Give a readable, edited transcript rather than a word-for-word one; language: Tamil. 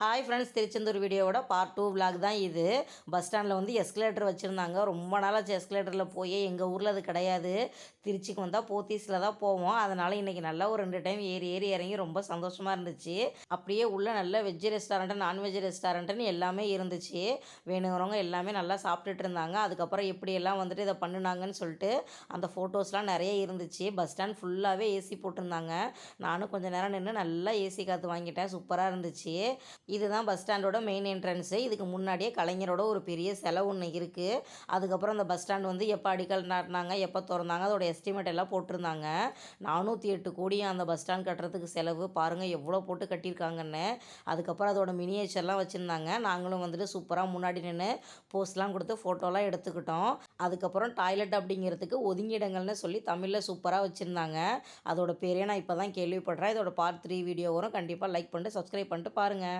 ஹாய் ஃப்ரெண்ட்ஸ், திருச்செந்தூர் வீடியோவோட பார்ட் 2 விலாக் தான் இது. பஸ் ஸ்டாண்டில் வந்து எஸ்கலேட்டர் வச்சுருந்தாங்க. ரொம்ப நாளாச்சு எஸ்கலேட்டரில் போய். எங்கள் ஊரில் அது கிடையாது. திருச்சிக்கு வந்தால் போத்தீஸில் தான் போவோம். அதனால் இன்றைக்கி நல்லா ஒரு 2 டைம் ஏறி ஏறி இறங்கி ரொம்ப சந்தோஷமாக இருந்துச்சு. அப்படியே உள்ளே நல்ல வெஜ் ரெஸ்டாரண்ட்டு, நான்வெஜ் ரெஸ்டாரண்ட்டுன்னு எல்லாமே இருந்துச்சு. வேணுங்கிறவங்க எல்லாமே நல்லா சாப்பிட்டுட்டு இருந்தாங்க. அதுக்கப்புறம் எப்படியெல்லாம் வந்துட்டு இதை பண்ணினாங்கன்னு சொல்லிட்டு அந்த ஃபோட்டோஸ்லாம் நிறைய இருந்துச்சு. பஸ் ஸ்டாண்ட் ஃபுல்லாகவே ஏசி போட்டிருந்தாங்க. நானும் கொஞ்சம் நேரம் நின்று நல்லா ஏசி காற்று வாங்கிட்டேன். சூப்பராக இருந்துச்சு. இதுதான் பஸ் ஸ்டாண்டோட மெயின் என்ட்ரன்ஸு. இதுக்கு முன்னாடியே கலைஞரோட ஒரு பெரிய சிலை ஒன்று இருக்குது. அதுக்கப்புறம் அந்த பஸ் ஸ்டாண்ட் வந்து எப்போ அடிக்கல் நாட்டினாங்க, எப்போ திறந்தாங்க, அதோட எஸ்டிமேட் எல்லாம் போட்டிருந்தாங்க. 408 கோடி அந்த பஸ் ஸ்டாண்ட் கட்டுறதுக்கு செலவு பாருங்கள், எவ்வளோ போட்டு கட்டியிருக்காங்கன்னு. அதுக்கப்புறம் அதோட மினியேச்சர்லாம் வச்சுருந்தாங்க. நாங்களும் வந்துட்டு சூப்பராக முன்னாடி நின்று போஸ்ட்லாம் கொடுத்து ஃபோட்டோலாம் எடுத்துக்கிட்டோம். அதுக்கப்புறம் டாய்லெட் அப்படிங்கிறதுக்கு ஒதுங்கிடங்கள்னு சொல்லி தமிழில் சூப்பராக வச்சுருந்தாங்க. அதோட பேரே நான் இப்போ தான் கேள்விப்படுறேன். இதோட பார்ட் 3 வீடியோ வரும். கண்டிப்பாக லைக் பண்ணிட்டு சப்ஸ்கிரைப் பண்ணிட்டு பாருங்கள்.